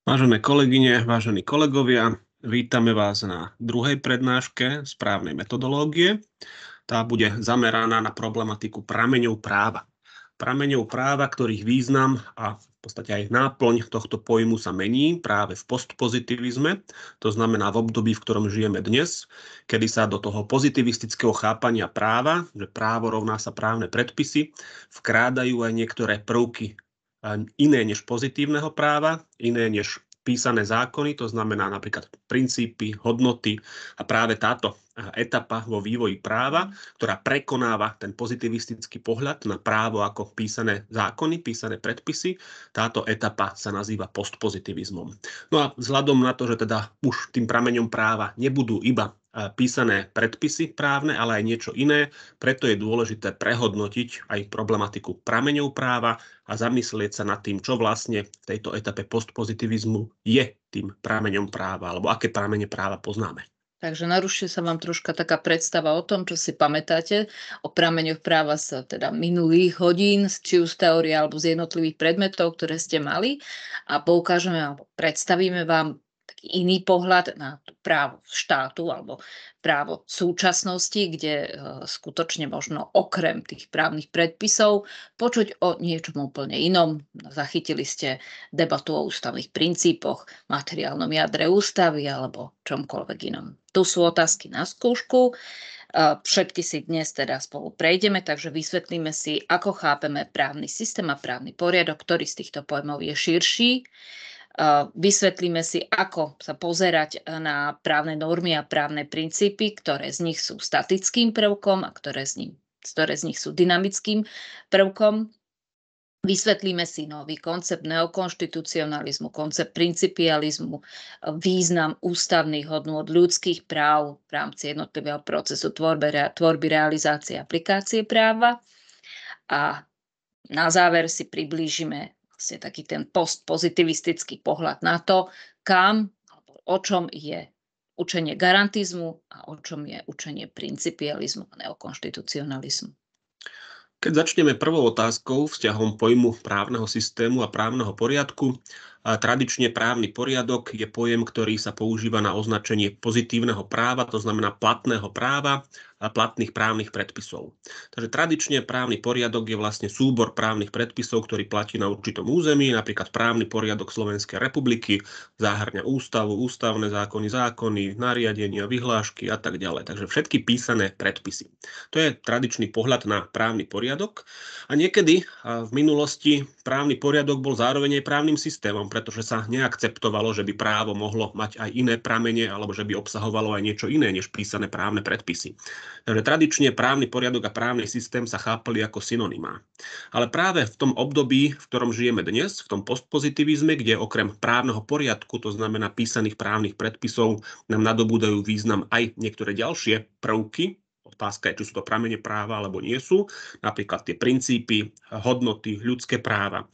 Vážené kolegyne, vážení kolegovia, vítame vás na druhej prednáške správnej metodológie. Tá bude zameraná na problematiku prameňov práva. Prameňov práva, ktorých význam a v podstate aj náplň tohto pojmu sa mení práve v postpozitivizme, to znamená v období, v ktorom žijeme dnes, kedy sa do toho pozitivistického chápania práva, že právo rovná sa právne predpisy, vkrádajú aj niektoré prvky iné než pozitívneho práva, iné než písané zákony, to znamená napríklad princípy, hodnoty a práve táto etapa vo vývoji práva, ktorá prekonáva ten pozitivistický pohľad na právo ako písané zákony, písané predpisy. Táto etapa sa nazýva postpozitivizmom. No a vzhľadom na to, že teda už tým prameňom práva nebudú iba písané predpisy právne, ale aj niečo iné, preto je dôležité prehodnotiť aj problematiku prameňov práva a zamyslieť sa nad tým, čo vlastne v tejto etape postpozitivizmu je tým prameňom práva, alebo aké pramene práva poznáme. Takže narušuje sa vám troška taká predstava o tom, čo si pamätáte o prameňoch práva z teda minulých hodín, či už z teórie alebo z jednotlivých predmetov, ktoré ste mali, a poukážeme alebo predstavíme vám taký iný pohľad na právo štátu alebo právo súčasnosti, kde skutočne možno okrem tých právnych predpisov počuť o niečom úplne inom. Zachytili ste debatu o ústavných princípoch, materiálnom jadre ústavy alebo čomkoľvek inom. Tu sú otázky na skúšku. Všetky si dnes teda spolu prejdeme, takže vysvetlíme si, ako chápeme právny systém a právny poriadok, ktorý z týchto pojmov je širší. Vysvetlíme si, ako sa pozerať na právne normy a právne princípy, ktoré z nich sú statickým prvkom a ktoré z nich sú dynamickým prvkom. Vysvetlíme si nový koncept neokonštitucionalizmu, koncept principializmu, význam ústavných hodnôt ľudských práv v rámci jednotlivého procesu tvorby, realizácie, aplikácie práva. A na záver si priblížime vlastne taký ten postpozitivistický pohľad na to, kam, o čom je učenie garantizmu a o čom je učenie principializmu a neokonštitucionalizmu. Keď začneme prvou otázkou, vzťahom pojmu právneho systému a právneho poriadku, tradične právny poriadok je pojem, ktorý sa používa na označenie pozitívneho práva, to znamená platného práva a platných právnych predpisov. Takže tradične právny poriadok je vlastne súbor právnych predpisov, ktorý platí na určitom území, napríklad právny poriadok Slovenskej republiky, zahŕňa ústavu, ústavné zákony, nariadenia, vyhlášky a tak ďalej. Takže všetky písané predpisy. To je tradičný pohľad na právny poriadok. A niekedy v minulosti právny poriadok bol zároveň aj právnym systémom, pretože sa neakceptovalo, že by právo mohlo mať aj iné pramene alebo že by obsahovalo aj niečo iné než písané právne predpisy. Takže tradične právny poriadok a právny systém sa chápali ako synonymá. Ale práve v tom období, v ktorom žijeme dnes, v tom postpozitivizme, kde okrem právneho poriadku, to znamená písaných právnych predpisov, nám nadobúdajú význam aj niektoré ďalšie prvky. Otázka je, či sú to pramene práva alebo nie sú, napríklad tie princípy, hodnoty, ľudské práva.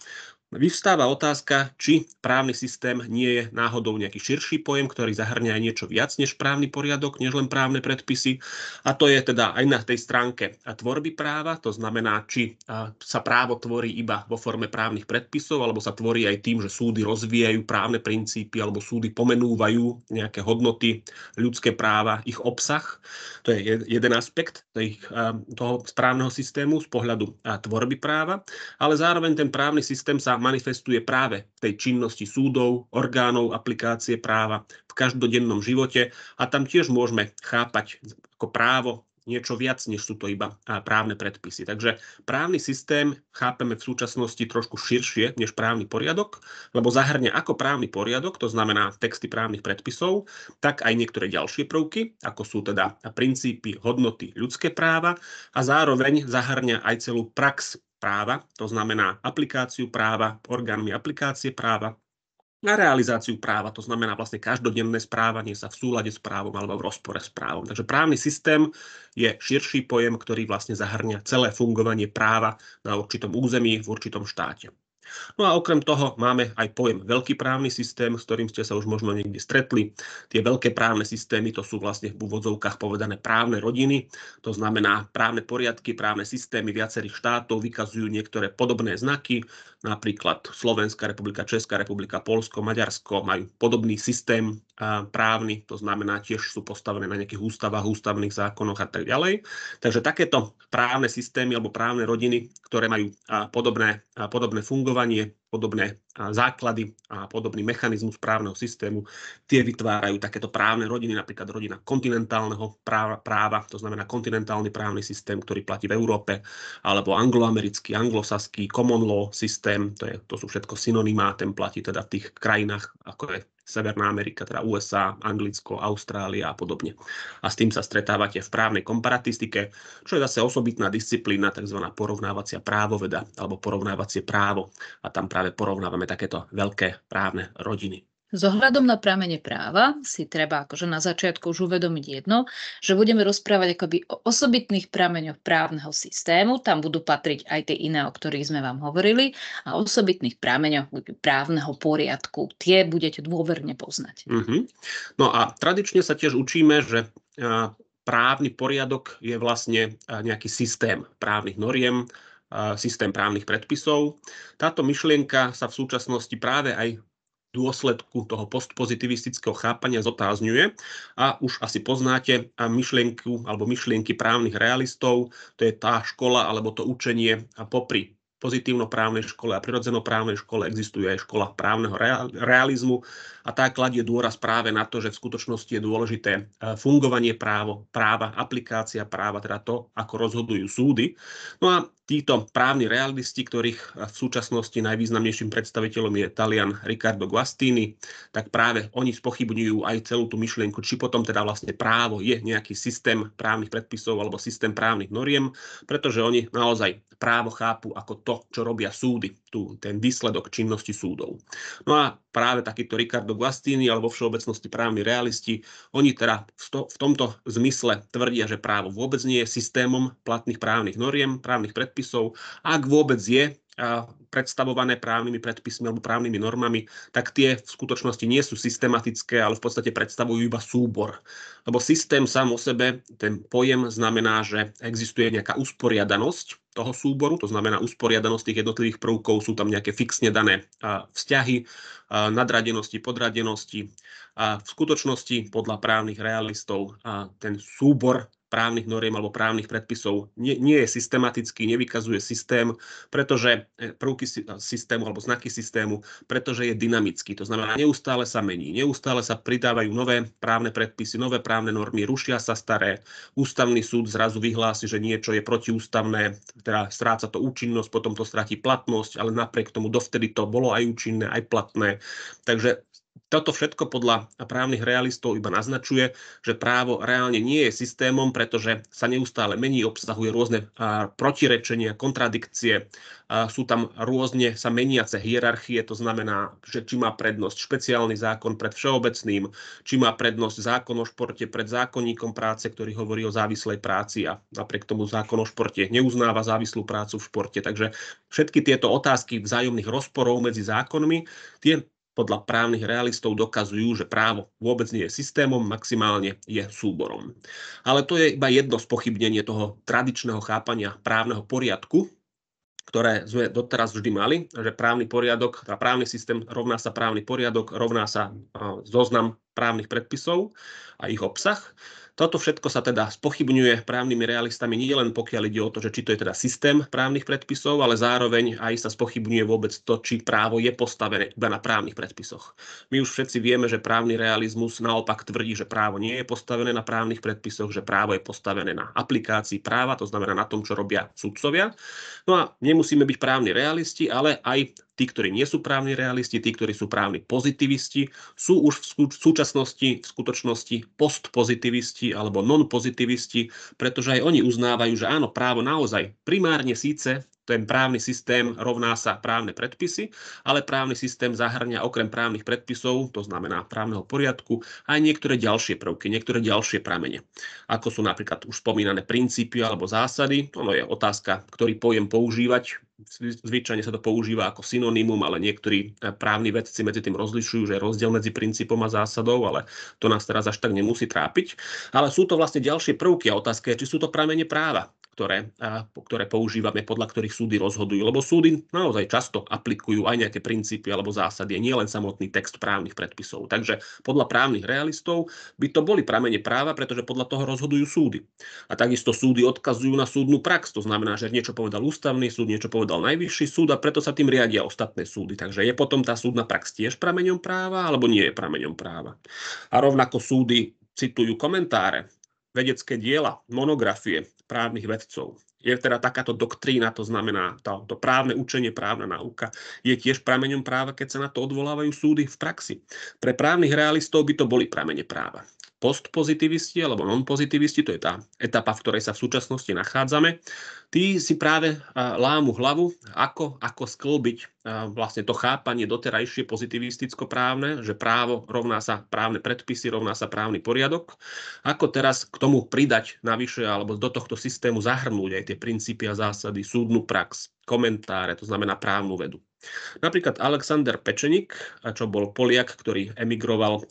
Vyvstáva otázka, či právny systém nie je náhodou nejaký širší pojem, ktorý zahŕňa aj niečo viac než právny poriadok, než len právne predpisy. A to je teda aj na tej stránke tvorby práva, to znamená, či sa právo tvorí iba vo forme právnych predpisov, alebo sa tvorí aj tým, že súdy rozvíjajú právne princípy, alebo súdy pomenúvajú nejaké hodnoty, ľudské práva, ich obsah. To je jeden aspekt toho správneho systému z pohľadu tvorby práva, ale zároveň ten právny systém sa manifestuje práve v tej činnosti súdov, orgánov aplikácie práva v každodennom živote a tam tiež môžeme chápať ako právo niečo viac, než sú to iba právne predpisy. Takže právny systém chápeme v súčasnosti trošku širšie než právny poriadok, lebo zahŕňa ako právny poriadok, to znamená texty právnych predpisov, tak aj niektoré ďalšie prvky, ako sú teda princípy, hodnoty, ľudské práva a zároveň zahŕňa aj celú prax práva, to znamená aplikáciu práva, orgánmi aplikácie práva a realizáciu práva, to znamená vlastne každodenné správanie sa v súlade s právom alebo v rozpore s právom. Takže právny systém je širší pojem, ktorý vlastne zahŕňa celé fungovanie práva na určitom území v určitom štáte. No a okrem toho máme aj pojem veľký právny systém, s ktorým ste sa už možno niekde stretli. Tie veľké právne systémy, to sú vlastne v úvodzovkách povedané právne rodiny. To znamená, právne poriadky, právne systémy viacerých štátov vykazujú niektoré podobné znaky. Napríklad Slovenská republika, Česká republika, Poľsko, Maďarsko majú podobný systém právny, to znamená, tiež sú postavené na nejakých ústavách, ústavných zákonoch a tak ďalej. Takže takéto právne systémy alebo právne rodiny, ktoré majú podobné fungovanie, podobné základy a podobný mechanizmus právneho systému, tie vytvárajú takéto právne rodiny, napríklad rodina kontinentálneho práva, to znamená kontinentálny právny systém, ktorý platí v Európe, alebo angloamerický, anglosaský common law systém, to sú všetko synonymá, ten platí teda v tých krajinách, ako je Severná Amerika, teda USA, Anglicko, Austrália a podobne. A s tým sa stretávate v právnej komparatistike, čo je zase osobitná disciplína, tzv. Porovnávacia právoveda alebo porovnávacie právo. A tam práve porovnávame takéto veľké právne rodiny. S ohľadom na pramene práva si treba akože na začiatku už uvedomiť jedno, že budeme rozprávať akoby o osobitných prameňoch právneho systému, tam budú patriť aj tie iné, o ktorých sme vám hovorili, a osobitných prameňoch právneho poriadku. Tie budete dôverne poznať. No a tradične sa tiež učíme, že právny poriadok je vlastne nejaký systém právnych noriem, systém právnych predpisov. Táto myšlienka sa v súčasnosti práve aj dôsledku toho postpozitivistického chápania zotázňuje a už asi poznáte myšlienku alebo myšlienky právnych realistov, to je tá škola alebo to učenie popri pozitívno-právnej škole a prirodzeno-právnej škole existuje aj škola právneho realizmu a tá kladie dôraz práve na to, že v skutočnosti je dôležité fungovanie práva, aplikácia práva, teda to, ako rozhodujú súdy. No a títo právni realisti, ktorých v súčasnosti najvýznamnejším predstaviteľom je Talian Riccardo Guastini, tak práve oni spochybňujú aj celú tú myšlienku, či potom teda vlastne právo je nejaký systém právnych predpisov alebo systém právnych noriem, pretože oni naozaj právo chápu ako to, čo robia súdy, ten výsledok činnosti súdov. No a práve takýto Riccardo Guastini alebo vo všeobecnosti právni realisti, oni teda v tomto zmysle tvrdia, že právo vôbec nie je systémom platných právnych noriem, právnych predpisov. A ak vôbec je predstavované právnymi predpismi alebo právnymi normami, tak tie v skutočnosti nie sú systematické, ale v podstate predstavujú iba súbor. Lebo systém sám o sebe, ten pojem znamená, že existuje nejaká usporiadanosť toho súboru, to znamená usporiadanosť tých jednotlivých prvkov, sú tam nejaké fixne dané vzťahy, nadradenosti, podradenosti. A v skutočnosti podľa právnych realistov ten súbor právnych noriem alebo právnych predpisov nie je systematický, nevykazuje systém, pretože prvky systému alebo znaky systému, pretože je dynamický. To znamená, neustále sa mení, neustále sa pridávajú nové právne predpisy, nové právne normy, rušia sa staré. Ústavný súd zrazu vyhlási, že niečo je protiústavné, teda stráca to účinnosť, potom to stratí platnosť, ale napriek tomu dovtedy to bolo aj účinné, aj platné. Takže toto všetko podľa právnych realistov iba naznačuje, že právo reálne nie je systémom, pretože sa neustále mení, obsahuje rôzne protirečenia, kontradikcie, sú tam rôzne sa meniace hierarchie, to znamená, že či má prednosť špeciálny zákon pred všeobecným, či má prednosť zákon o športe pred zákonníkom práce, ktorý hovorí o závislej práci a napriek tomu zákon o športe neuznáva závislú prácu v športe. Takže všetky tieto otázky vzájomných rozporov medzi zákonmi, tie podľa právnych realistov dokazujú, že právo vôbec nie je systémom, maximálne je súborom. Ale to je iba jedno spochybnenie toho tradičného chápania právneho poriadku, ktoré sme doteraz vždy mali, že právny poriadok, teda právny systém rovná sa právny poriadok, rovná sa zoznam právnych predpisov a ich obsah. Toto všetko sa teda spochybňuje právnymi realistami nie len pokiaľ ide o to, že či to je teda systém právnych predpisov, ale zároveň aj sa spochybňuje vôbec to, či právo je postavené iba na právnych predpisoch. My už všetci vieme, že právny realizmus naopak tvrdí, že právo nie je postavené na právnych predpisoch, že právo je postavené na aplikácii práva, to znamená na tom, čo robia sudcovia. No a nemusíme byť právni realisti, ale aj tí, ktorí nie sú právni realisti, tí, ktorí sú právni pozitivisti, sú už v súčasnosti, v skutočnosti postpozitivisti alebo non-pozitivisti, pretože aj oni uznávajú, že áno, právo naozaj primárne síce ten právny systém rovná sa právne predpisy, ale právny systém zahŕňa okrem právnych predpisov, to znamená právneho poriadku, aj niektoré ďalšie prvky, niektoré ďalšie pramene. Ako sú napríklad už spomínané princípy alebo zásady, ono je otázka, ktorý pojem používať. Zvyčajne sa to používa ako synonymum, ale niektorí právni vedci medzi tým rozlišujú, že je rozdiel medzi princípom a zásadou, ale to nás teraz až tak nemusí trápiť. Ale sú to vlastne ďalšie prvky a otázka je, či sú to pramene práva, ktoré používame, podľa ktorých súdy rozhodujú. Lebo súdy naozaj často aplikujú aj nejaké princípy alebo zásady, nie len samotný text právnych predpisov. Takže podľa právnych realistov by to boli pramene práva, pretože podľa toho rozhodujú súdy. A takisto súdy odkazujú na súdnu prax. To znamená, že niečo povedal ústavný súd, niečo povedal najvyšší súd a preto sa tým riadia ostatné súdy. Takže je potom tá súdna prax tiež prameňom práva alebo nie je prameňom práva. A rovnako súdy citujú komentáre, vedecké diela, monografie právnych vedcov. Je teda takáto doktrína, to znamená to právne učenie, právna náuka, je tiež prameňom práva, keď sa na to odvolávajú súdy v praxi. Pre právnych realistov by to boli pramene práva. Postpozitivisti alebo non-pozitivisti, to je tá etapa, v ktorej sa v súčasnosti nachádzame, tí si práve lámu hlavu, ako sklbiť vlastne to chápanie doterajšie pozitivisticko-právne, že právo rovná sa právne predpisy, rovná sa právny poriadok. Ako teraz k tomu pridať navyše alebo do tohto systému zahrnúť aj tie princípy a zásady, súdnu prax, komentáre, to znamená právnu vedu. Napríklad Alexander Pečeník, čo bol Poliak, ktorý emigroval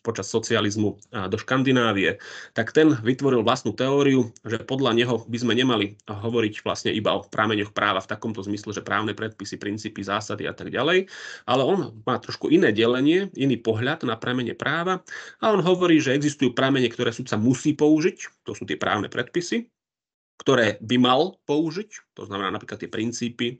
počas socializmu do Škandinávie, tak ten vytvoril vlastnú teóriu, že podľa neho by sme nemali hovoriť vlastne iba o prameňoch práva v takomto zmysle, že právne predpisy, princípy, zásady a tak ďalej, ale on má trošku iné delenie, iný pohľad na pramene práva a on hovorí, že existujú pramene, ktoré sudca musí použiť, to sú tie právne predpisy, ktoré by mal použiť, to znamená napríklad tie princípy,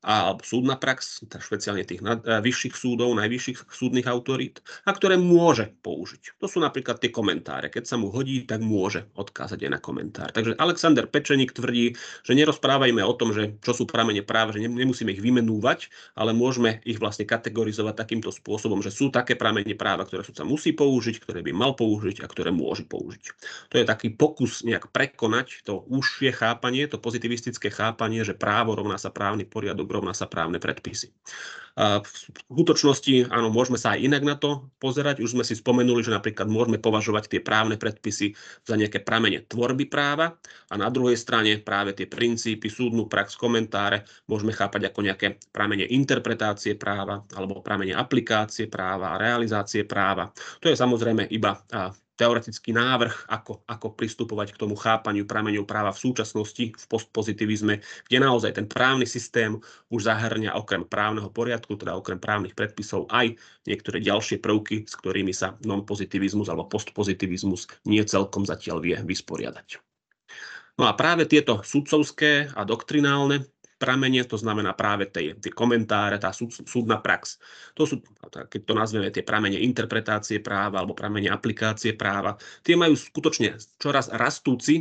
a súdna prax, špeciálne tých vyšších súdov, najvyšších súdnych autorít, a ktoré môže použiť. To sú napríklad tie komentáre. Keď sa mu hodí, tak môže odkázať aj na komentár. Takže Alexander Pečeník tvrdí, že nerozprávajme o tom, že čo sú pramene práv, že nemusíme ich vymenúvať, ale môžeme ich vlastne kategorizovať takýmto spôsobom, že sú také pramene práva, ktoré sudca musí použiť, ktoré by mal použiť a ktoré môže použiť. To je taký pokus nejak prekonať to užšie chápanie, to pozitivistické chápanie, že právo rovná sa právny poriadok, rovná sa právne predpisy. V skutočnosti, áno, môžeme sa aj inak na to pozerať. Už sme si spomenuli, že napríklad môžeme považovať tie právne predpisy za nejaké pramene tvorby práva a na druhej strane práve tie princípy, súdnu prax, komentáre môžeme chápať ako nejaké pramene interpretácie práva alebo pramene aplikácie práva a realizácie práva. To je samozrejme iba teoretický návrh, ako pristupovať k tomu chápaniu prameňov práva v súčasnosti v postpozitivizme, kde naozaj ten právny systém už zahŕňa okrem právneho poriadku, teda okrem právnych predpisov, aj niektoré ďalšie prvky, s ktorými sa non-pozitivizmus alebo postpozitivizmus nie celkom zatiaľ vie vysporiadať. No a práve tieto sudcovské a doktrinálne pramene, to znamená práve tie komentáre, tá súdna prax. To sú, keď to nazveme, tie pramene interpretácie práva alebo pramene aplikácie práva. Tie majú skutočne čoraz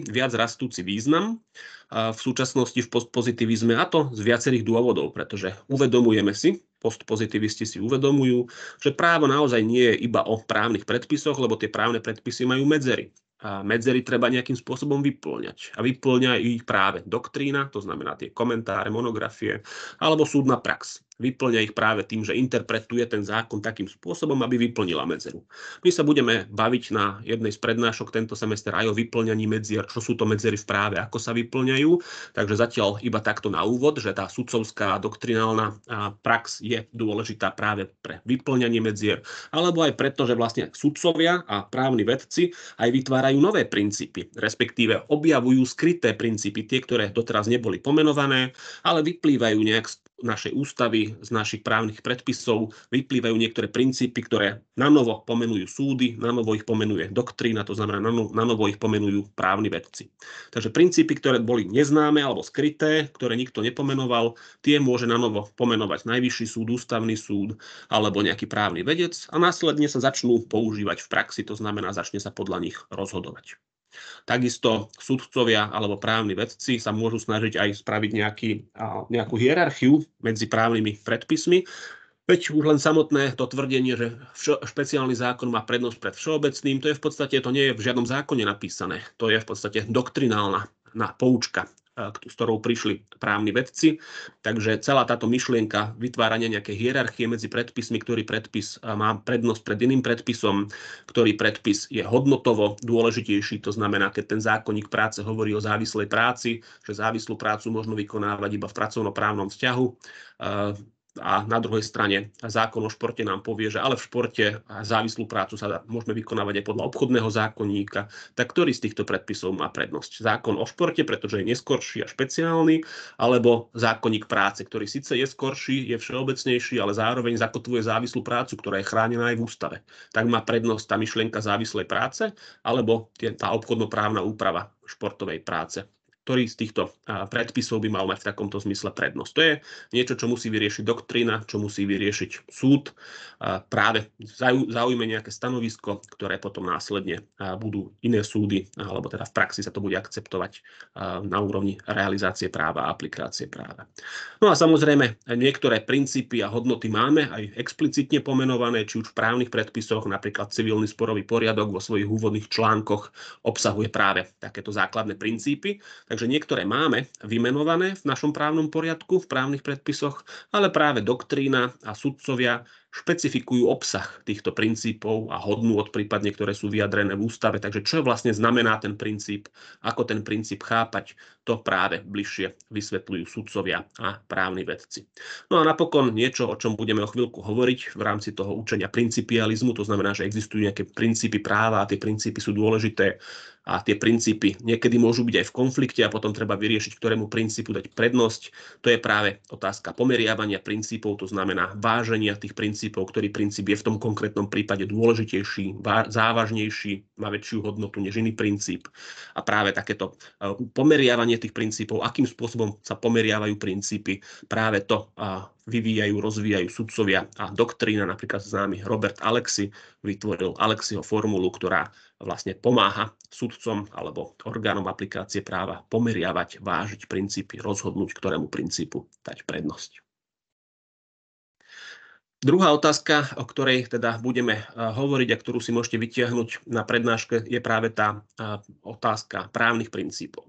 viac rastúci význam v súčasnosti v postpozitivizme, a to z viacerých dôvodov, pretože uvedomujeme si, postpozitivisti si uvedomujú, že právo naozaj nie je iba o právnych predpisoch, lebo tie právne predpisy majú medzery. A medzery treba nejakým spôsobom vyplňať. A vyplňa ich práve doktrína, to znamená tie komentáre, monografie, alebo súdna prax. Vyplňa ich práve tým, že interpretuje ten zákon takým spôsobom, aby vyplnila medzeru. My sa budeme baviť na jednej z prednášok tento semester aj o vyplňaní medzier, čo sú to medzery v práve, ako sa vyplňajú. Takže zatiaľ iba takto na úvod, že tá sudcovská doktrinálna prax je dôležitá práve pre vyplňanie medzier, alebo aj preto, že vlastne sudcovia a právni vedci aj vytvárajú nové princípy, respektíve objavujú skryté princípy, tie, ktoré doteraz neboli pomenované, ale vyplývajú nejak z našej ústavy, z našich právnych predpisov, vyplývajú niektoré princípy, ktoré nanovo pomenujú súdy, nanovo ich pomenuje doktrína, to znamená nanovo ich pomenujú právni vedci. Takže princípy, ktoré boli neznáme alebo skryté, ktoré nikto nepomenoval, tie môže nanovo pomenovať najvyšší súd, ústavný súd alebo nejaký právny vedec a následne sa začnú používať v praxi, to znamená začne sa podľa nich rozhodovať. Takisto sudcovia alebo právni vedci sa môžu snažiť aj spraviť nejakú hierarchiu medzi právnymi predpismi. Veď už len samotné to tvrdenie, že špeciálny zákon má prednosť pred všeobecným, to nie je v žiadnom zákone napísané. To je v podstate doktrinálna poučka s ktorou prišli právni vedci. Takže celá táto myšlienka vytvárania nejakej hierarchie medzi predpismi, ktorý predpis má prednosť pred iným predpisom, ktorý predpis je hodnotovo dôležitejší, to znamená, keď ten zákonník práce hovorí o závislej práci, že závislú prácu možno vykonávať iba v pracovnoprávnom vzťahu. A na druhej strane zákon o športe nám povie, že ale v športe závislú prácu sa môžeme vykonávať aj podľa obchodného zákonníka. Tak ktorý z týchto predpisov má prednosť? Zákon o športe, pretože je neskorší a špeciálny, alebo zákonník práce, ktorý síce je skorší, je všeobecnejší, ale zároveň zakotvuje závislú prácu, ktorá je chránená aj v ústave. Tak má prednosť tá myšlienka závislej práce, alebo tá obchodnoprávna úprava športovej práce. Ktorý z týchto predpisov by mal mať v takomto zmysle prednosť. To je niečo, čo musí vyriešiť doktrína, čo musí vyriešiť súd. Práve zaujme nejaké stanovisko, ktoré potom následne budú iné súdy, alebo teda v praxi sa to bude akceptovať na úrovni realizácie práva a aplikácie práva. No a samozrejme, niektoré princípy a hodnoty máme aj explicitne pomenované, či už v právnych predpisoch, napríklad civilný sporový poriadok vo svojich úvodných článkoch obsahuje práve takéto základné princípy. Takže niektoré máme vymenované v našom právnom poriadku, v právnych predpisoch, ale práve doktrína a sudcovia špecifikujú obsah týchto princípov a hodnôt, prípadne ktoré sú vyjadrené v ústave. Takže čo vlastne znamená ten princíp, ako ten princíp chápať, to práve bližšie vysvetľujú sudcovia a právni vedci. No a napokon niečo, o čom budeme o chvíľku hovoriť v rámci toho učenia principializmu, to znamená, že existujú nejaké princípy práva a tie princípy sú dôležité a tie princípy niekedy môžu byť aj v konflikte a potom treba vyriešiť, ktorému princípu dať prednosť. To je práve otázka pomeriavania princípov, to znamená váženia tých princípov, ktorý princíp je v tom konkrétnom prípade dôležitejší, závažnejší, má väčšiu hodnotu než iný princíp. A práve takéto pomeriavanie tých princípov, akým spôsobom sa pomeriavajú princípy, práve to vyvíjajú, rozvíjajú sudcovia a doktrína, napríklad známy Robert Alexy vytvoril Alexyho formulu, ktorá vlastne pomáha sudcom alebo orgánom aplikácie práva pomeriavať, vážiť princípy, rozhodnúť, ktorému princípu dať prednosť. Druhá otázka, o ktorej teda budeme hovoriť a ktorú si môžete vytiahnuť na prednáške, je práve tá otázka právnych princípov.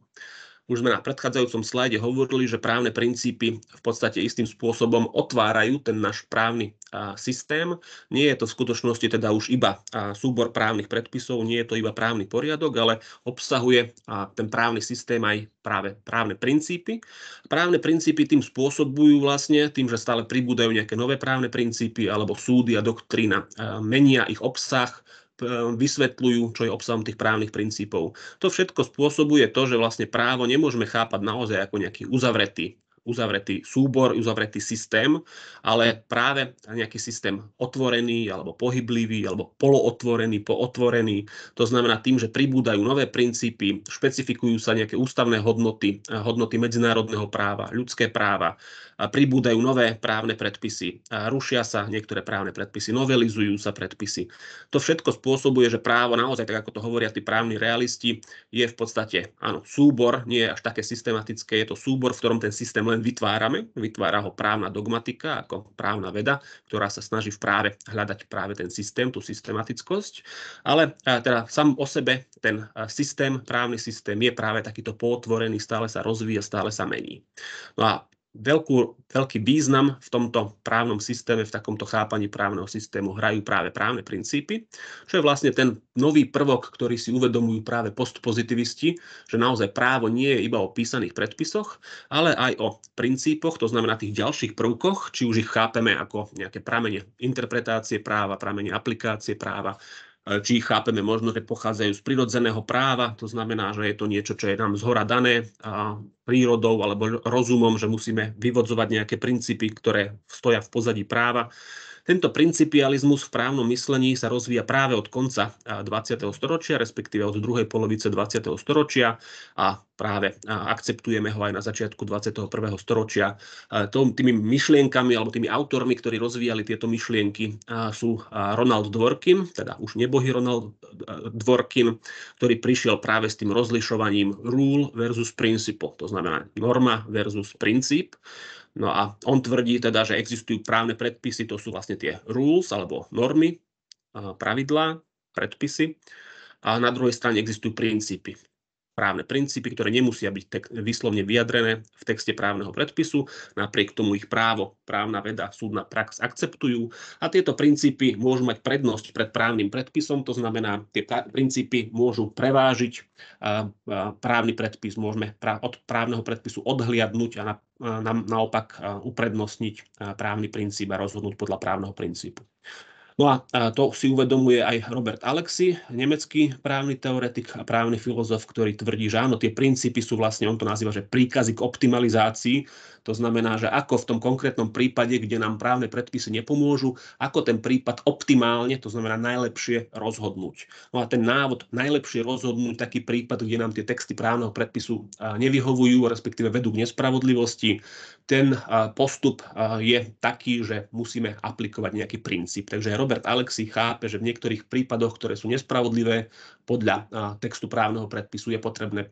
Už sme na predchádzajúcom slajde hovorili, že právne princípy v podstate istým spôsobom otvárajú ten náš právny systém. Nie je to v skutočnosti teda už iba súbor právnych predpisov, nie je to iba právny poriadok, ale obsahuje ten právny systém aj práve právne princípy. Právne princípy tým spôsobujú vlastne, tým, že stále pribúdajú nejaké nové právne princípy alebo súdy a doktrína menia ich obsah, vysvetľujú, čo je obsahom tých právnych princípov. To všetko spôsobuje to, že vlastne právo nemôžeme chápať naozaj ako nejaký uzavretý súbor, uzavretý systém, ale práve nejaký systém otvorený, alebo pohyblivý, alebo polootvorený, pootvorený. To znamená tým, že pribúdajú nové princípy, špecifikujú sa nejaké ústavné hodnoty, hodnoty medzinárodného práva, ľudské práva, pribúdajú nové právne predpisy, rušia sa niektoré právne predpisy, novelizujú sa predpisy. To všetko spôsobuje, že právo naozaj, tak ako to hovoria tí právni realisti, je v podstate, áno, súbor, nie je až také systematické, je to súbor, v ktorom ten systém len vytvárame. Vytvára ho právna dogmatika ako právna veda, ktorá sa snaží v práve hľadať práve ten systém, tú systematickosť. Ale teda sám o sebe ten systém, právny systém je práve takýto pootvorený, stále sa rozvíja, stále sa mení. No a veľký význam v tomto právnom systéme, v takomto chápaní právneho systému hrajú práve právne princípy, čo je vlastne ten nový prvok, ktorý si uvedomujú práve postpozitivisti, že naozaj právo nie je iba o písaných predpisoch, ale aj o princípoch, to znamená tých ďalších prvkoch, či už ich chápeme ako nejaké pramene interpretácie práva, pramene aplikácie práva, či ich chápeme možno, že pochádzajú z prirodzeného práva, to znamená, že je to niečo, čo je nám zhora dané prírodou alebo rozumom, že musíme vyvodzovať nejaké princípy, ktoré stoja v pozadí práva. Tento principializmus v právnom myslení sa rozvíja práve od konca 20. storočia, respektíve od druhej polovice 20. storočia a práve akceptujeme ho aj na začiatku 21. storočia. Tými myšlienkami alebo tými autormi, ktorí rozvíjali tieto myšlienky, sú Ronald Dworkin, teda už nebohý Ronald Dworkin, ktorý prišiel práve s tým rozlišovaním rule versus principle, to znamená norma versus princíp. No a on tvrdí teda, že existujú právne predpisy, to sú vlastne tie rules alebo normy, pravidlá, predpisy. A na druhej strane existujú princípy. právne princípy, ktoré nemusia byť výslovne vyjadrené v texte právneho predpisu. Napriek tomu ich právna veda, súdna prax akceptujú a tieto princípy môžu mať prednosť pred právnym predpisom. To znamená, tie princípy môžu prevážiť právny predpis. Môžeme od právneho predpisu odhliadnúť a naopak uprednostniť právny princíp a rozhodnúť podľa právneho princípu. No a to si uvedomuje aj Robert Alexy, nemecký právny teoretik a právny filozof, ktorý tvrdí, že áno, tie princípy sú vlastne, on to nazýva, že príkazy k optimalizácii. To znamená, že ako v tom konkrétnom prípade, kde nám právne predpisy nepomôžu, ako ten prípad optimálne, to znamená najlepšie rozhodnúť. No a ten návod najlepšie rozhodnúť taký prípad, kde nám tie texty právneho predpisu nevyhovujú, respektíve vedú k nespravodlivosti, ten postup je taký, že musíme aplikovať nejaký princíp. Takže Robert Alexy chápe, že v niektorých prípadoch, ktoré sú nespravodlivé, podľa textu právneho predpisu je potrebné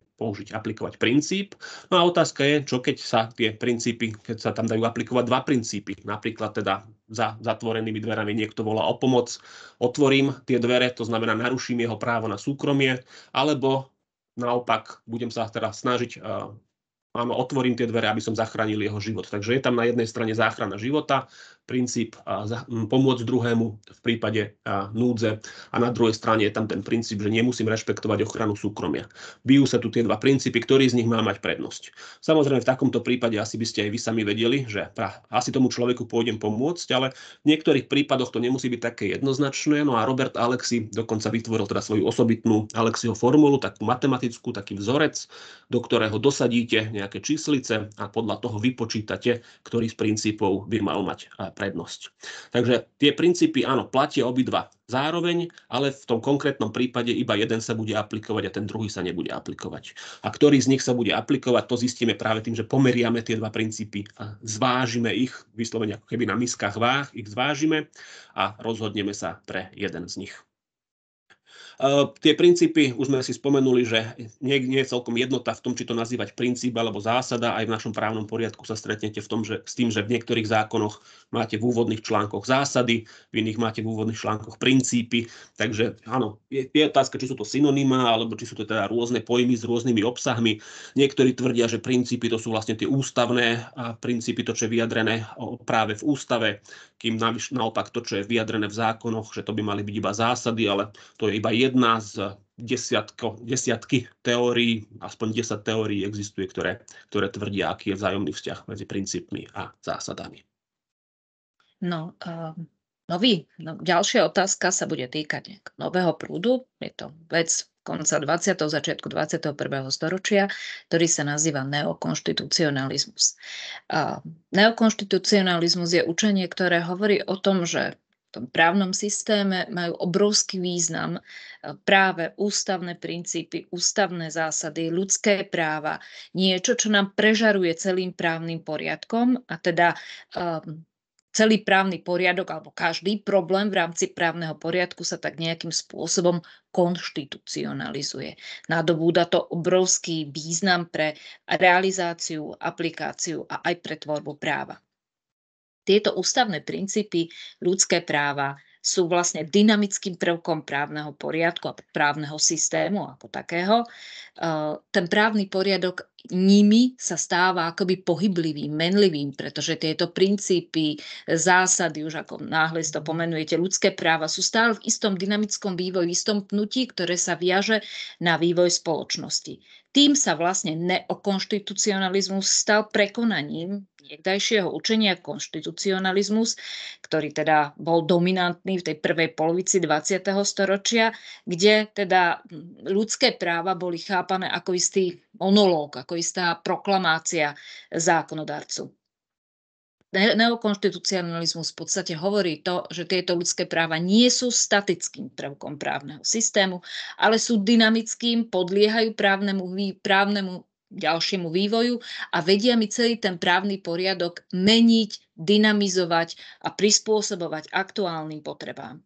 aplikovať princíp. No a otázka je, čo keď sa tie princípy, keď sa tam dajú aplikovať dva princípy. Napríklad teda za zatvorenými dverami niekto volá o pomoc, otvorím tie dvere, to znamená naruším jeho právo na súkromie, alebo naopak budem sa teda snažiť otvorím tie dvere, aby som zachránil jeho život. Takže je tam na jednej strane záchrana života, princíp pomôcť druhému v prípade núdze a na druhej strane je tam ten princíp, že nemusím rešpektovať ochranu súkromia. Bijú sa tu tie dva princípy, ktorý z nich má mať prednosť. Samozrejme v takomto prípade asi by ste aj vy sami vedeli, že asi tomu človeku pôjdem pomôcť, ale v niektorých prípadoch to nemusí byť také jednoznačné. No a Robert Alexy dokonca vytvoril teda svoju osobitnú Alexyho formulu, takú matematickú, taký vzorec, do ktorého dosadíte nejaké číslice a podľa toho vypočítate, ktorý z princípov by mal mať prednosť. Takže tie princípy, áno, platia obidva zároveň, ale v tom konkrétnom prípade iba jeden sa bude aplikovať a ten druhý sa nebude aplikovať. A ktorý z nich sa bude aplikovať, to zistíme práve tým, že pomeriame tie dva princípy a zvážime ich, vyslovene ako keby na miskách váh, ich zvážime a rozhodneme sa pre jeden z nich. Tie princípy, už sme si spomenuli, že nie je celkom jednota v tom, či to nazývať princíp alebo zásada. Aj v našom právnom poriadku sa stretnete s tým, že v niektorých zákonoch máte v úvodných článkoch zásady, v iných máte v úvodných článkoch princípy. Takže áno, je otázka, či sú to synonymá, alebo či sú to teda rôzne pojmy s rôznymi obsahmi. Niektorí tvrdia, že princípy to sú vlastne tie ústavné princípy, to, čo je vyjadrené práve v ústave, kým naopak to, čo je vyjadrené v zákonoch, že to by mali byť iba zásady, ale to je iba jedna z desiatky teórií, aspoň 10 teórií existuje, ktoré tvrdia, aký je vzájomný vzťah medzi princípmi a zásadami. Ďalšia otázka sa bude týkať nového prúdu. Je to vec konca 20. začiatku 21. storočia, ktorý sa nazýva neokonštitucionalizmus. Neokonštitucionalizmus je učenie, ktoré hovorí o tom, že v tom právnom systéme majú obrovský význam práve ústavné princípy, ústavné zásady, ľudské práva, niečo, čo nám prežaruje celým právnym poriadkom a teda celý právny poriadok alebo každý problém v rámci právneho poriadku sa tak nejakým spôsobom konštitucionalizuje. Nadobúda to obrovský význam pre realizáciu, aplikáciu a aj pre tvorbu práva. Tieto ústavné princípy, ľudské práva sú vlastne dynamickým prvkom právneho poriadku a právneho systému ako takého. Ten právny poriadok nimi sa stáva akoby pohyblivým, menlivým, pretože tieto princípy, zásady, už ako náhle to pomenujete, ľudské práva sú stále v istom dynamickom vývoji, v istom pnutí, ktoré sa viaže na vývoj spoločnosti. Tým sa vlastne neokonštitucionalizmus stal prekonaním niekdajšieho učenia konštitucionalizmus, ktorý teda bol dominantný v tej prvej polovici 20. storočia, kde teda ľudské práva boli chápané ako istý monológ, ako istá proklamácia zákonodarcu. Neokonštitucionalizmus v podstate hovorí to, že tieto ľudské práva nie sú statickým prvkom právneho systému, ale sú dynamickým, podliehajú právnemu ďalšiemu vývoju a vedia mi celý ten právny poriadok meniť, dynamizovať a prispôsobovať aktuálnym potrebám.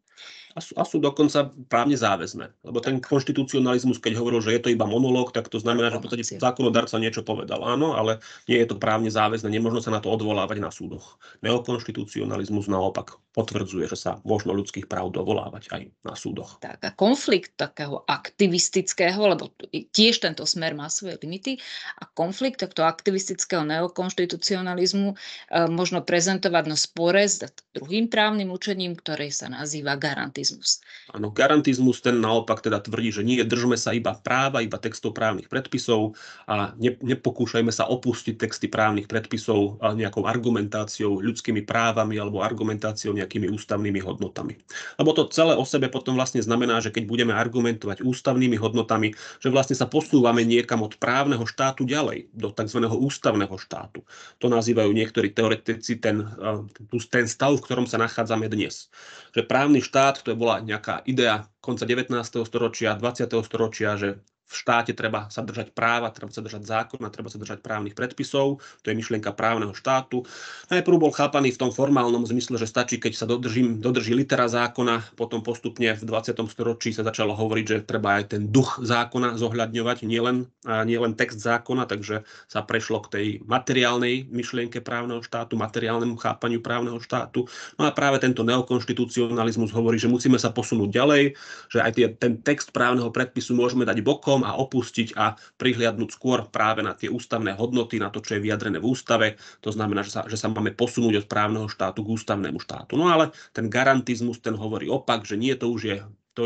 A sú dokonca právne záväzné. Lebo ten konštitucionalizmus, keď hovoril, že je to iba monológ, tak to znamená, že v podstate zákonodarca niečo povedal. Áno, ale nie je to právne záväzné, nemožno sa na to odvolávať na súdoch. Neokonštitucionalizmus naopak potvrdzuje, že sa možno ľudských práv dovolávať aj na súdoch. Tak a konflikt takého aktivistického, lebo tiež tento smer má svoje limity, a konflikt tohto aktivistického neokonštitucionalizmu možno prezentovať na spore s druhým právnym učením, ktoré sa nazýva garantizmus. Áno, garantizmus ten naopak teda tvrdí, že nie, držme sa iba práva, iba textov právnych predpisov a nepokúšajme sa opustiť texty právnych predpisov nejakou argumentáciou, ľudskými právami alebo argumentáciou nejakými ústavnými hodnotami. Lebo to celé o sebe potom vlastne znamená, že keď budeme argumentovať ústavnými hodnotami, že vlastne sa posúvame niekam od právneho štátu ďalej, do tzv. Ústavného štátu. To nazývajú niektorí teoretici ten stav, v ktorom sa nachádzame dnes. Že právny štát, to bola nejaká idea konca 19. storočia, 20. storočia, že v štáte treba sa držať práva, treba sa držať zákona, treba sa držať právnych predpisov. To je myšlienka právneho štátu. Najprv bol chápaný v tom formálnom zmysle, že stačí, keď sa dodrží litera zákona, potom postupne v 20. storočí sa začalo hovoriť, že treba aj ten duch zákona zohľadňovať, nielen text zákona, takže sa prešlo k tej materiálnej myšlienke právneho štátu, materiálnemu chápaniu právneho štátu. No a práve tento neokonštitucionalizmus hovorí, že musíme sa posunúť ďalej, že aj ten text právneho predpisu môžeme dať bokom a opustiť a prihliadnúť skôr práve na tie ústavné hodnoty, na to, čo je vyjadrené v ústave. To znamená, že sa máme posunúť od právneho štátu k ústavnému štátu. No ale ten garantizmus, ten hovorí opak, že nie, to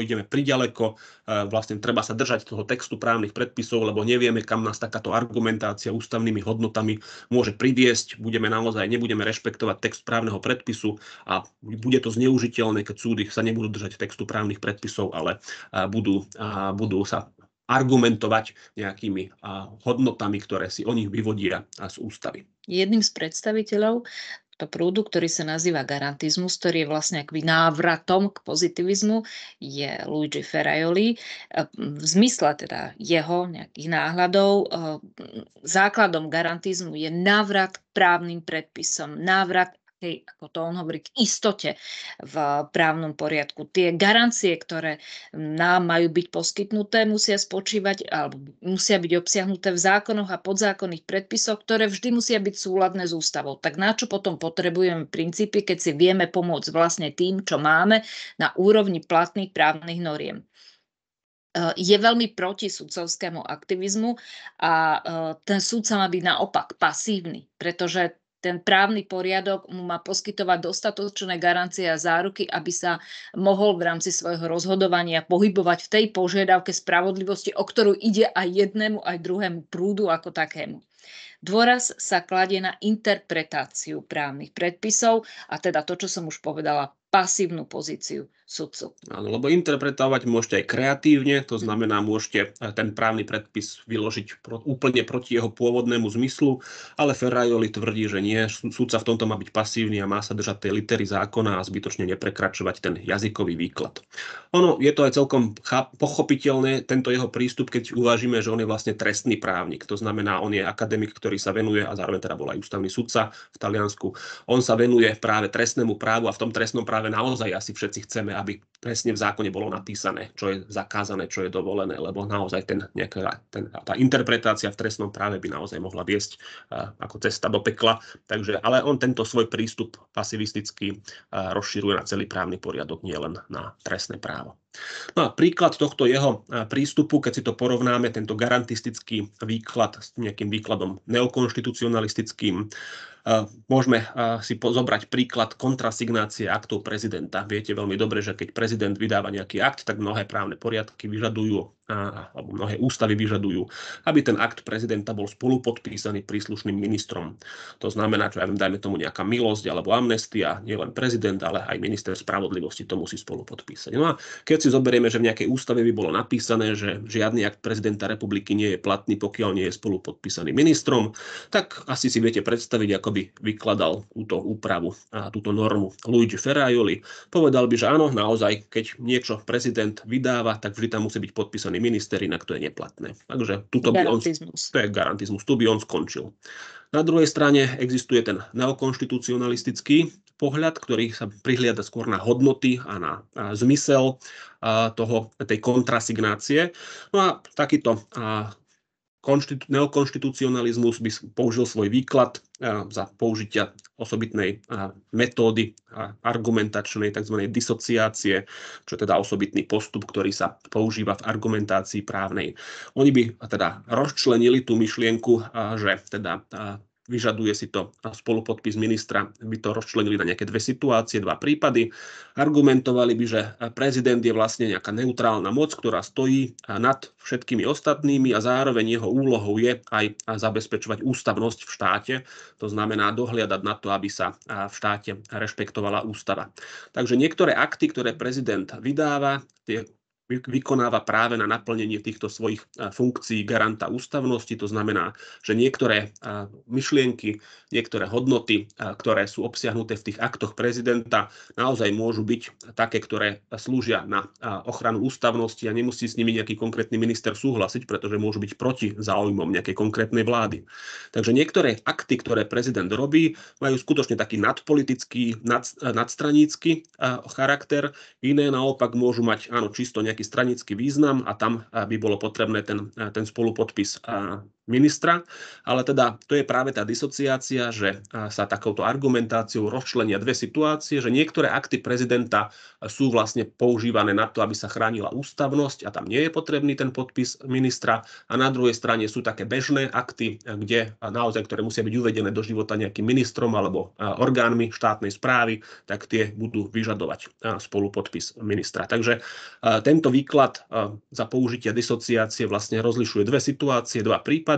ideme priďaleko, vlastne treba sa držať toho textu právnych predpisov, lebo nevieme, kam nás takáto argumentácia ústavnými hodnotami môže priviesť. Nebudeme rešpektovať text právneho predpisu a bude to zneužiteľné, keď súdy sa nebudú držať textu právnych predpisov, ale budú sa argumentovať nejakými hodnotami, ktoré si oni vyvodia z ústavy. Jedným z predstaviteľov to prúdu, ktorý sa nazýva garantizmus, ktorý je vlastne akoby návratom k pozitivizmu, je Luigi Ferraioli. V zmysle teda jeho nejakých náhľadov základom garantizmu je návrat k právnym predpisom, návrat, ako to on hovorí, k istote v právnom poriadku. Tie garancie, ktoré nám majú byť poskytnuté, musia spočívať alebo musia byť obsiahnuté v zákonoch a podzákonných predpisoch, ktoré vždy musia byť súladné s ústavou. Tak na čo potom potrebujeme princípy, keď si vieme pomôcť vlastne tým, čo máme na úrovni platných právnych noriem? Je veľmi proti sudcovskému aktivizmu a ten sudca má byť naopak pasívny, pretože ten právny poriadok mu má poskytovať dostatočné garancie a záruky, aby sa mohol v rámci svojho rozhodovania pohybovať v tej požiadavke spravodlivosti, o ktorú ide aj jednému, aj druhému prúdu ako takému. Dôraz sa kladie na interpretáciu právnych predpisov a teda to, čo som už povedala, pasívnu pozíciu sudcu. Áno, lebo interpretovať môžete aj kreatívne, to znamená, môžete ten právny predpis vyložiť úplne proti jeho pôvodnému zmyslu, ale Ferraioli tvrdí, že nie, sudca v tomto má byť pasívny a má sa držať tej litery zákona a zbytočne neprekračovať ten jazykový výklad. Je to aj celkom pochopiteľné, tento jeho prístup, keď uvážime, že on je vlastne trestný právnik. To znamená, on je akademik, ktorý sa venuje, a zároveň teda bol aj ústavný sudca v Taliansku, on sa venuje práve trestnému právu a v tom trestnom práve naozaj asi všetci chceme, aby presne v zákone bolo napísané, čo je zakázané, čo je dovolené, lebo naozaj tá interpretácia v trestnom práve by naozaj mohla viesť ako cesta do pekla. Ale on tento svoj prístup pasivisticky rozširuje na celý právny poriadok, nielen na trestné právo. No a príklad tohto jeho prístupu, keď si to porovnáme, tento garantistický výklad s nejakým výkladom neokonštitucionalistickým, môžeme si zobrať príklad kontrasignácie aktov prezidenta. Viete veľmi dobre, že keď prezident vydáva nejaký akt, tak mnohé právne poriadky vyžadujú, alebo mnohé ústavy vyžadujú, aby ten akt prezidenta bol spolupodpísaný príslušným ministrom. To znamená, že dajme tomu nejaká milosť alebo amnestia, nielen prezident, ale aj minister spravodlivosti to musí spolu podpísať. No a keď si zoberieme, že v nejakej ústave by bolo napísané, že žiadny akt prezidenta republiky nie je platný, pokiaľ nie je spolu podpísaný ministrom, tak asi si viete predstaviť, ako by vykladal túto úpravu a túto normu Luigi Ferraioli. Povedal by, že áno, naozaj, keď niečo prezident vydáva, tak vždy tam musí byť podpísaný minister, inak to je neplatné. Takže to je garantizmus. Tu by on skončil. Na druhej strane existuje ten neokonštitucionalistický pohľad, ktorý sa prihliada skôr na hodnoty a na zmysel tej kontrasignácie. No a takýto neokonštitucionalizmus by použil svoj výklad za použitia osobitnej metódy argumentačnej, tzv. Disociácie, čo je teda osobitný postup, ktorý sa používa v argumentácii právnej. Oni by teda rozčlenili tú myšlienku, že teda vyžaduje si to spolupodpis ministra, by to rozčlenili na nejaké dve situácie, dva prípady. Argumentovali by, že prezident je vlastne nejaká neutrálna moc, ktorá stojí nad všetkými ostatnými a zároveň jeho úlohou je aj zabezpečovať ústavnosť v štáte. To znamená dohliadať na to, aby sa v štáte rešpektovala ústava. Takže niektoré akty, ktoré prezident vydáva, tie vykonáva práve na naplnenie týchto svojich funkcií garanta ústavnosti. To znamená, že niektoré myšlienky, niektoré hodnoty, ktoré sú obsiahnuté v tých aktoch prezidenta, naozaj môžu byť také, ktoré slúžia na ochranu ústavnosti a nemusí s nimi nejaký konkrétny minister súhlasiť, pretože môžu byť proti záujmom nejakej konkrétnej vlády. Takže niektoré akty, ktoré prezident robí, majú skutočne taký nadpolitický, nadstranícky charakter. Iné naopak môžu mať, áno, čisto nejaký stranický význam a tam by bolo potrebné ten spolupodpis ministra, ale teda to je práve tá disociácia, že sa takouto argumentáciou rozčlenia dve situácie, že niektoré akty prezidenta sú vlastne používané na to, aby sa chránila ústavnosť a tam nie je potrebný ten podpis ministra a na druhej strane sú také bežné akty, kde naozaj, ktoré musia byť uvedené do života nejakým ministrom alebo orgánmi štátnej správy, tak tie budú vyžadovať spolupodpis ministra. Takže tento výklad za použitia disociácie vlastne rozlišuje dve situácie, dva prípady.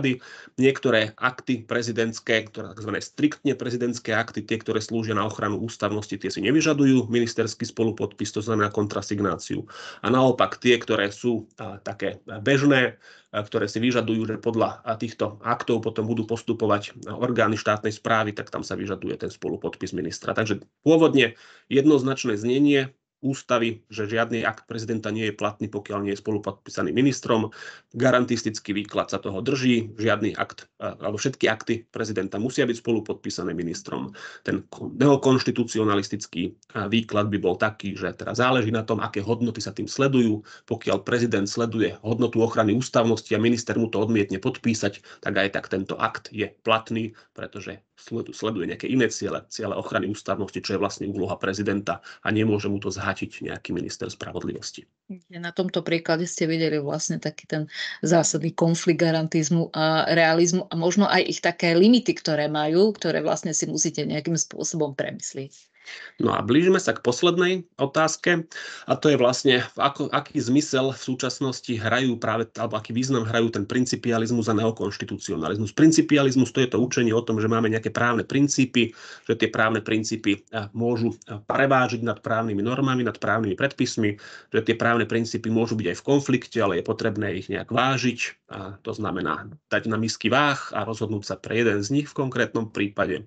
Niektoré akty prezidentské, ktoré tzv. Striktne prezidentské akty, tie, ktoré slúžia na ochranu ústavnosti, tie si nevyžadujú ministerský spolupodpis, to znamená kontrasignáciu. A naopak tie, ktoré sú také bežné, ktoré si vyžadujú, že podľa týchto aktov potom budú postupovať orgány štátnej správy, tak tam sa vyžaduje ten spolupodpis ministra. Takže pôvodne jednoznačné znenie ústavy, že žiadny akt prezidenta nie je platný, pokiaľ nie je spolupodpísaný ministrom. Garantistický výklad sa toho drží. Žiadny akt, alebo všetky akty prezidenta musia byť spolupodpísané ministrom. Ten neokonštitucionalistický výklad by bol taký, že teda záleží na tom, aké hodnoty sa tým sledujú. Pokiaľ prezident sleduje hodnotu ochrany ústavnosti a minister mu to odmietne podpísať, tak aj tak tento akt je platný, pretože sleduje nejaké iné ciele ochrany ústavnosti, čo je vlastne úloha prezidenta a nemôže mu to zhatiť nejaký minister spravodlivosti. Na tomto príklade ste videli vlastne taký ten zásadný konflikt garantizmu a realizmu a možno aj ich také limity, ktoré majú, ktoré vlastne si musíte nejakým spôsobom premyslieť. No a blížime sa k poslednej otázke a to je vlastne, aký zmysel v súčasnosti hrajú práve, alebo aký význam hrajú ten principializmus a neokonštitucionalizmus. Principializmus to je to učenie o tom, že máme nejaké právne princípy, že tie právne princípy môžu prevážiť nad právnymi normami, nad právnymi predpismi, že tie právne princípy môžu byť aj v konflikte, ale je potrebné ich nejak vážiť. A to znamená dať na misky váh a rozhodnúť sa pre jeden z nich v konkrétnom prípade.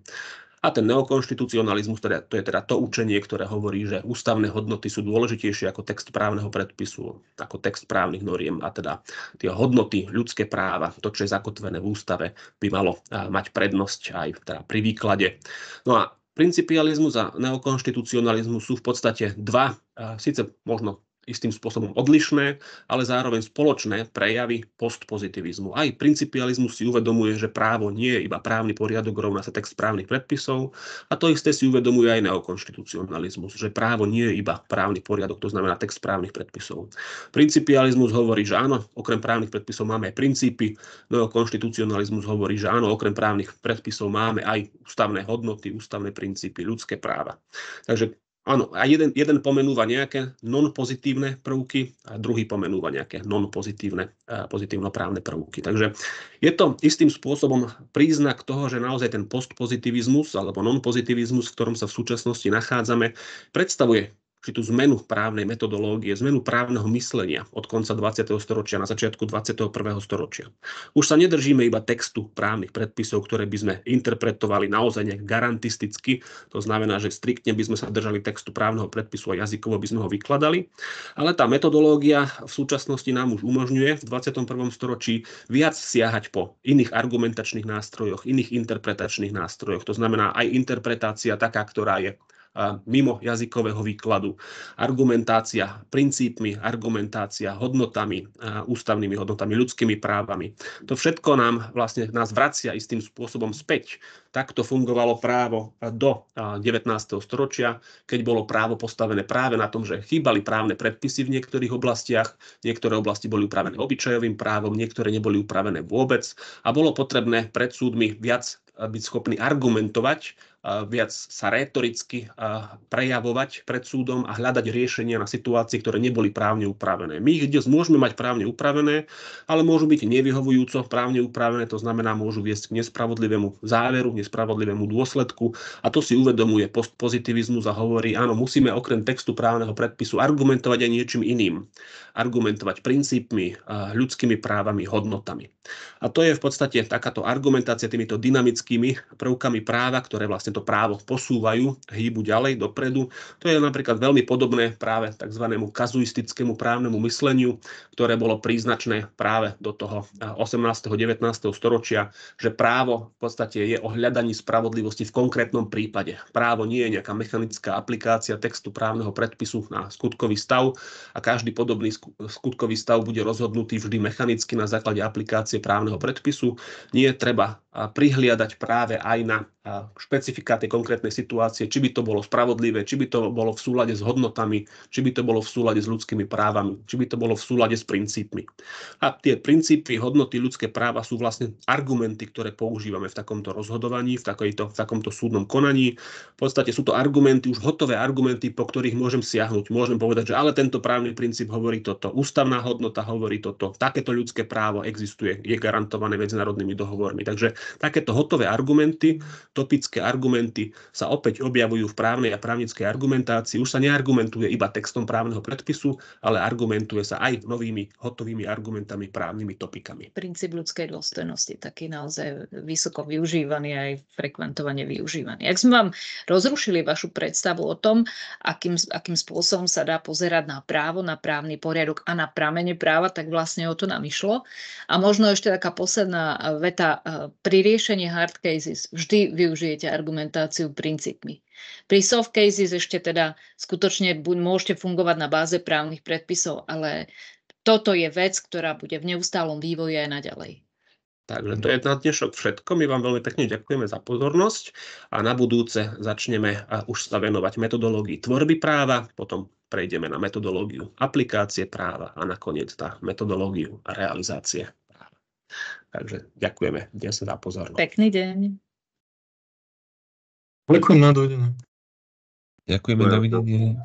A ten neokonštitucionalizmus, to je teda to učenie, ktoré hovorí, že ústavné hodnoty sú dôležitejšie ako text právneho predpisu, ako text právnych noriem a teda tie hodnoty, ľudské práva, to, čo je zakotvené v ústave, by malo mať prednosť aj teda pri výklade. No a principializmus a neokonštitucionalizmus sú v podstate dva, síce možno istým spôsobom odlišné, ale zároveň spoločné prejavy postpozitivizmu. Aj principializmus si uvedomuje, že právo nie je iba právny poriadok, rovná sa text právnych predpisov, a to isté si uvedomuje aj neokonštitucionalizmus, že právo nie je iba právny poriadok, to znamená text právnych predpisov. Principializmus hovorí, že áno, okrem právnych predpisov máme aj princípy, neokonštitucionalizmus hovorí, že áno, okrem právnych predpisov máme aj ústavné hodnoty, ústavné princípy, ľudské práva. Takže áno, a jeden pomenúva nejaké non-pozitívne prvky a druhý pomenúva nejaké pozitívno-právne prvky. Takže je to istým spôsobom príznak toho, že naozaj ten postpozitivizmus alebo non-pozitivizmus, v ktorom sa v súčasnosti nachádzame, predstavuje tú zmenu právnej metodológie, zmenu právneho myslenia od konca 20. storočia na začiatku 21. storočia. Už sa nedržíme iba textu právnych predpisov, ktoré by sme interpretovali naozaj nejak garantisticky, to znamená, že striktne by sme sa držali textu právneho predpisu a jazykovo by sme ho vykladali, ale tá metodológia v súčasnosti nám už umožňuje v 21. storočí viac siahať po iných argumentačných nástrojoch, iných interpretačných nástrojoch. To znamená aj interpretácia taká, ktorá je mimo jazykového výkladu, argumentácia princípmi, argumentácia hodnotami, ústavnými hodnotami, ľudskými právami. To všetko nás vracia istým spôsobom späť. Takto fungovalo právo do 19. storočia, keď bolo právo postavené práve na tom, že chýbali právne predpisy v niektorých oblastiach, niektoré oblasti boli upravené obyčajovým právom, niektoré neboli upravené vôbec a bolo potrebné pred súdmi viac byť schopný argumentovať, viac sa rétoricky prejavovať pred súdom a hľadať riešenia na situácie, ktoré neboli právne upravené. My ich dnes môžeme mať právne upravené, ale môžu byť nevyhovujúco právne upravené, to znamená, môžu viesť k nespravodlivému záveru, nespravodlivému dôsledku a to si uvedomuje postpozitivizmus a hovorí, áno, musíme okrem textu právneho predpisu argumentovať aj niečím iným. Argumentovať princípmi, ľudskými právami, hodnotami. A to je v podstate takáto argumentácia týmito dynamickými prvkami práva, ktoré vlastne to právo posúvajú, hýbu ďalej dopredu. To je napríklad veľmi podobné práve tzv. Kazuistickému právnemu mysleniu, ktoré bolo príznačné práve do toho 18. 19. storočia, že právo v podstate je o hľadaní spravodlivosti v konkrétnom prípade. Právo nie je nejaká mechanická aplikácia textu právneho predpisu na skutkový stav a každý podobný skutkový stav bude rozhodnutý vždy mechanicky na základe aplikácie právneho predpisu. Nie treba prihliadať práve aj na špecifika tej konkrétnej situácie, či by to bolo spravodlivé, či by to bolo v súlade s hodnotami, či by to bolo v súlade s ľudskými právami, či by to bolo v súlade s princípmi. A tie princípy, hodnoty, ľudské práva sú vlastne argumenty, ktoré používame v takomto rozhodovaní, v takomto súdnom konaní. V podstate sú to argumenty, už hotové argumenty, po ktorých môžem siahnuť. Môžem povedať, že ale tento právny princíp hovorí toto, ústavná hodnota hovorí toto, takéto ľudské právo existuje, je garantované medzinárodnými dohovormi. Takže takéto hotové argumenty, topické argumenty sa opäť objavujú v právnej a právnickej argumentácii. Už sa neargumentuje iba textom právneho predpisu, ale argumentuje sa aj novými hotovými argumentami, právnymi topikami. Princíp ľudskej dôstojnosti, taký naozaj vysoko využívaný, aj frekventovane využívaný. Ak sme vám rozrušili vašu predstavu o tom, akým spôsobom sa dá pozerať na právo, na právny poriadok a na pramene práva, tak vlastne o to nám išlo. A možno ešte taká posledná veta. Pri riešení hard cases vždy využijete argumentáciu princípmi. Pri soft cases ešte teda skutočne môžete fungovať na báze právnych predpisov, ale toto je vec, ktorá bude v neustálom vývoji aj naďalej. Takže to je na dnešok všetko. My vám veľmi pekne ďakujeme za pozornosť a na budúce začneme už sa venovať metodológii tvorby práva, potom prejdeme na metodológiu aplikácie práva a nakoniec metodológiu realizácie práva. Takže ďakujeme dnes za pozornosť. Pekný deň. Ďakujem, na dovidenia. Ďakujeme, dovidenia.